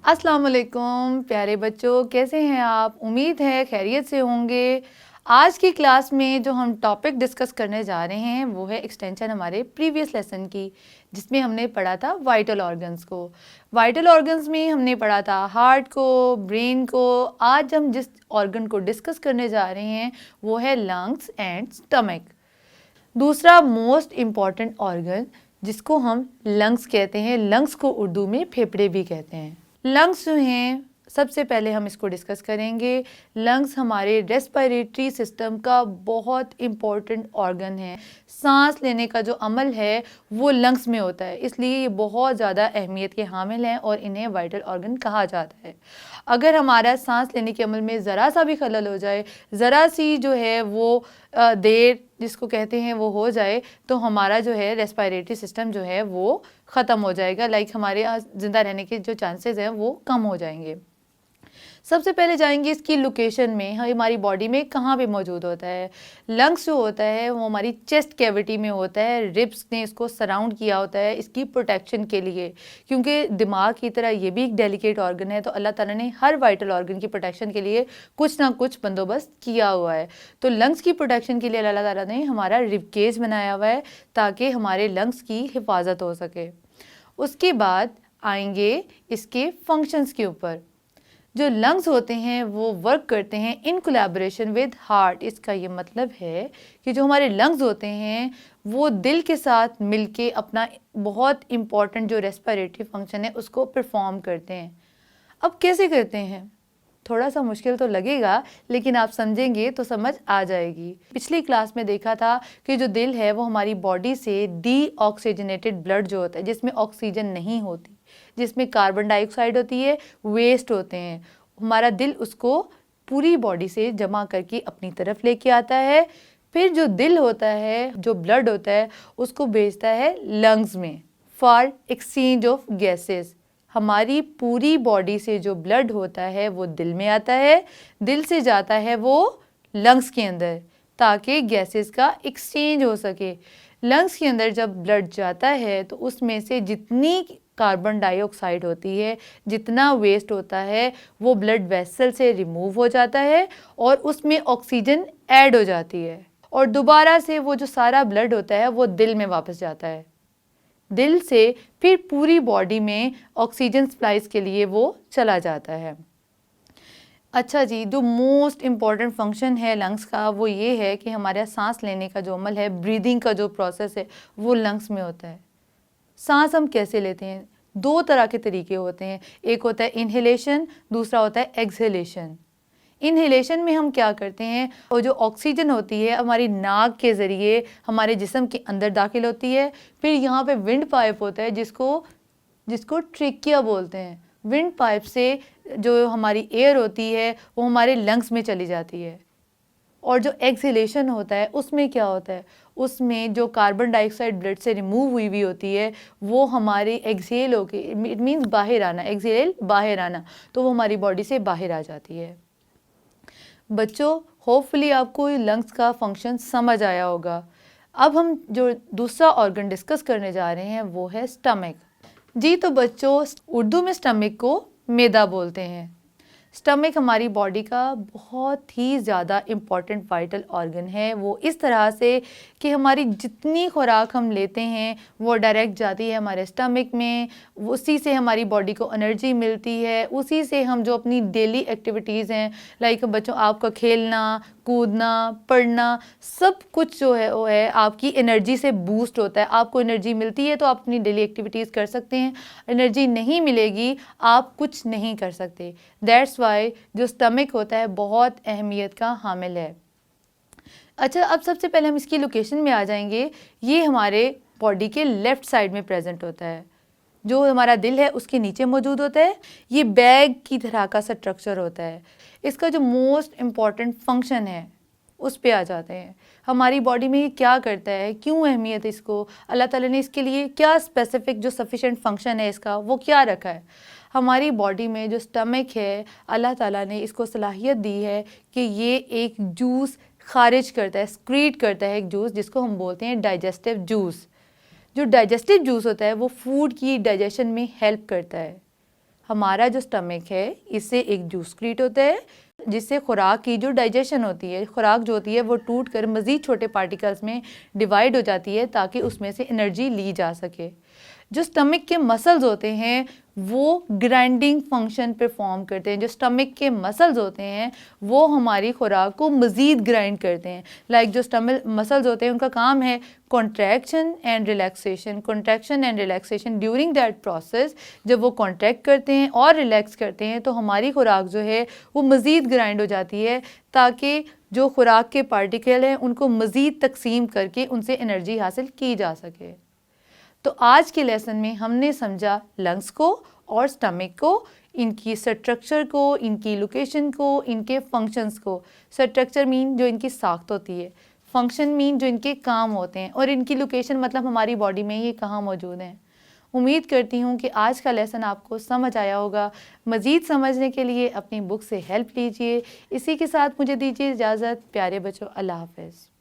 अस्सलाम वालेकुम प्यारे बच्चों, कैसे हैं आप? उम्मीद है खैरियत से होंगे। आज की क्लास में जो हम टॉपिक डिस्कस करने जा रहे हैं वो है एक्सटेंशन हमारे प्रीवियस लेसन की, जिसमें हमने पढ़ा था वाइटल ऑर्गन्स को। वाइटल ऑर्गन्स में हमने पढ़ा था हार्ट को, ब्रेन को। आज हम जिस ऑर्गन को डिस्कस करने जा रहे हैं वो है लंग्स एंड स्टमक। दूसरा मोस्ट इम्पॉर्टेंट ऑर्गन जिसको हम लंग्स कहते हैं, लंग्स को उर्दू में फेफड़े भी कहते हैं। लंग्स जो हैं, सबसे पहले हम इसको डिस्कस करेंगे। लंग्स हमारे रेस्पिरेटरी सिस्टम का बहुत इम्पॉर्टेंट ऑर्गन है। सांस लेने का जो अमल है वो लंग्स में होता है, इसलिए ये बहुत ज़्यादा अहमियत के हामिल हैं और इन्हें वाइटल ऑर्गन कहा जाता है। अगर हमारा सांस लेने के अमल में ज़रा सा भी खलल हो जाए, ज़रा सी जो है वो देर जिसको कहते हैं वो हो जाए, तो हमारा जो है रेस्पिरेटरी सिस्टम जो है वो ख़त्म हो जाएगा। हमारे ज़िंदा रहने के जो चांसेस हैं वो कम हो जाएंगे। सबसे पहले जाएंगे इसकी लोकेशन में, हमारी बॉडी में कहाँ पे मौजूद होता है। लंग्स जो होता है वो हमारी चेस्ट कैविटी में होता है। रिब्स ने इसको सराउंड किया होता है इसकी प्रोटेक्शन के लिए, क्योंकि दिमाग की तरह ये भी एक डेलिकेट ऑर्गन है, तो अल्लाह ताला ने हर वाइटल ऑर्गन की प्रोटेक्शन के लिए कुछ ना कुछ बंदोबस्त किया हुआ है। तो लंग्स की प्रोटेक्शन के लिए अल्लाह ताला ने हमारा रिबकेज बनाया हुआ है ताकि हमारे लंग्स की हिफाजत हो सके। उसके बाद आएंगे इसके फंक्शंस के ऊपर। जो लंग्स होते हैं वो वर्क करते हैं इन कोलैबोरेशन विद हार्ट। इसका ये मतलब है कि जो हमारे लंग्स होते हैं वो दिल के साथ मिलके अपना बहुत इम्पॉर्टेंट जो रेस्पिरेटरी फंक्शन है उसको परफॉर्म करते हैं। अब कैसे करते हैं? थोड़ा सा मुश्किल तो लगेगा, लेकिन आप समझेंगे तो समझ आ जाएगी। पिछली क्लास में देखा था कि जो दिल है वो हमारी बॉडी से डीऑक्सीजनेटेड ब्लड जो होता है, जिसमें ऑक्सीजन नहीं होती, जिसमें कार्बन डाइऑक्साइड होती है, वेस्ट होते हैं, हमारा दिल उसको पूरी बॉडी से जमा करके अपनी तरफ लेके आता है। फिर जो दिल होता है, जो ब्लड होता है, उसको भेजता है लंग्स में फॉर एक्सचेंज ऑफ गैसेस। हमारी पूरी बॉडी से जो ब्लड होता है वो दिल में आता है, दिल से जाता है वो लंग्स के अंदर ताकि गैसेस का एक्सचेंज हो सके। लंग्स के अंदर जब ब्लड जाता है तो उसमें से जितनी कार्बन डाइऑक्साइड होती है, जितना वेस्ट होता है, वो ब्लड वेसल से रिमूव हो जाता है और उसमें ऑक्सीजन ऐड हो जाती है और दोबारा से वो जो सारा ब्लड होता है वो दिल में वापस जाता है। दिल से फिर पूरी बॉडी में ऑक्सीजन सप्लाईज के लिए वो चला जाता है। अच्छा जी, जो मोस्ट इम्पॉर्टेंट फंक्शन है लंग्स का वो ये है कि हमारा सांस लेने का जो अमल है, ब्रीदिंग का जो प्रोसेस है, वो लंग्स में होता है। सांस हम कैसे लेते हैं? दो तरह के तरीके होते हैं, एक होता है इनहेलेशन, दूसरा होता है एक्सहेलेशन। इनहेलेशन में हम क्या करते हैं, और जो ऑक्सीजन होती है हमारी नाक के ज़रिए हमारे जिस्म के अंदर दाखिल होती है। फिर यहाँ पे विंड पाइप होता है जिसको ट्रेकिया बोलते हैं। विंड पाइप से जो हमारी एयर होती है वो हमारे लंग्स में चली जाती है। और जो एक्सहेलेशन होता है उसमें क्या होता है, उसमें जो कार्बन डाइऑक्साइड ब्लड से रिमूव हुई होती है वो हमारी एक्सहेल होके, इट मीन्स बाहर आना, एक्सहेल बाहर आना, तो वो हमारी बॉडी से बाहर आ जाती है। बच्चों, होपफुली आपको लंग्स का फंक्शन समझ आया होगा। अब हम जो दूसरा ऑर्गन डिस्कस करने जा रहे हैं वो है स्टमक। जी तो बच्चों, उर्दू में स्टमक को मैदा बोलते हैं। स्टमक हमारी बॉडी का बहुत ही ज़्यादा इम्पॉर्टेंट वाइटल ऑर्गन है। वो इस तरह से कि हमारी जितनी खुराक हम लेते हैं वो डायरेक्ट जाती है हमारे स्टमक में, उसी से हमारी बॉडी को एनर्जी मिलती है, उसी से हम जो अपनी डेली एक्टिविटीज़ हैं, लाइक बच्चों आपका खेलना, कूदना, पढ़ना, सब कुछ जो है वो है आपकी एनर्जी से बूस्ट होता है। आपको एनर्जी मिलती है तो आप अपनी डेली एक्टिविटीज़ कर सकते हैं, एनर्जी नहीं मिलेगी आप कुछ नहीं कर सकते। दैट्स वाई जो स्टमक होता है बहुत अहमियत का हामिल है। अच्छा, अब सबसे पहले हम इसकी लोकेशन में आ जाएंगे। ये हमारे बॉडी के लेफ़्ट साइड में प्रेजेंट होता है। जो हमारा दिल है उसके नीचे मौजूद होता है। ये बैग की तरह का स्ट्रक्चर होता है। इसका जो मोस्ट इम्पॉर्टेंट फंक्शन है उस पे आ जाते हैं। हमारी बॉडी में ये क्या करता है, क्यों अहमियत इसको, अल्लाह ताला ने इसके लिए क्या स्पेसिफिक जो सफिशेंट फंक्शन है इसका वो क्या रखा है। हमारी बॉडी में जो स्टमक है, अल्लाह ताला ने इसको सलाहियत दी है कि ये एक जूस खारिज करता है, स्क्रीट करता है, एक जूस जिसको हम बोलते हैं डाइजेस्टिव जूस। जो डाइजेस्टिव जूस होता है वो फूड की डाइजेशन में हेल्प करता है। हमारा जो स्टमक है इससे एक जूस क्रिएट होता है जिससे खुराक की जो डाइजेशन होती है, खुराक जो होती है वो टूट कर मज़ीद छोटे पार्टिकल्स में डिवाइड हो जाती है ताकि उसमें से एनर्जी ली जा सके। जो स्टमक के मसल्स होते हैं वो ग्राइंडिंग फंक्शन परफॉर्म करते हैं। जो स्टमक के मसल्स होते हैं वो हमारी खुराक को मज़ीद ग्राइंड करते हैं। लाइक जो स्टमक मसल्स होते हैं उनका काम है contraction and relaxation. Contraction and relaxation during that process जब वो कॉन्ट्रैक्ट करते हैं और रिलैक्स करते हैं तो हमारी खुराक जो है वो मज़ीद ग्राइंड हो जाती है ताकि जो खुराक के पार्टिकल हैं उनको मज़ीद तकसीम करके उनसे एनर्जी हासिल की जा सके। तो आज के लेसन में हमने समझा लंग्स को और स्टमक को, इनकी स्ट्रक्चर को, इनकी लोकेशन को, इनके फंक्शंस को। स्ट्रक्चर मीन जो इनकी साख्त होती है, फंक्शन मीन जो इनके काम होते हैं, और इनकी लोकेशन मतलब हमारी बॉडी में ये कहाँ मौजूद हैं। उम्मीद करती हूँ कि आज का लेसन आपको समझ आया होगा। मज़ीद समझने के लिए अपनी बुक से हेल्प लीजिए। इसी के साथ मुझे दीजिए इजाज़त। प्यारे बच्चों, अल्लाह हाफ़िज़।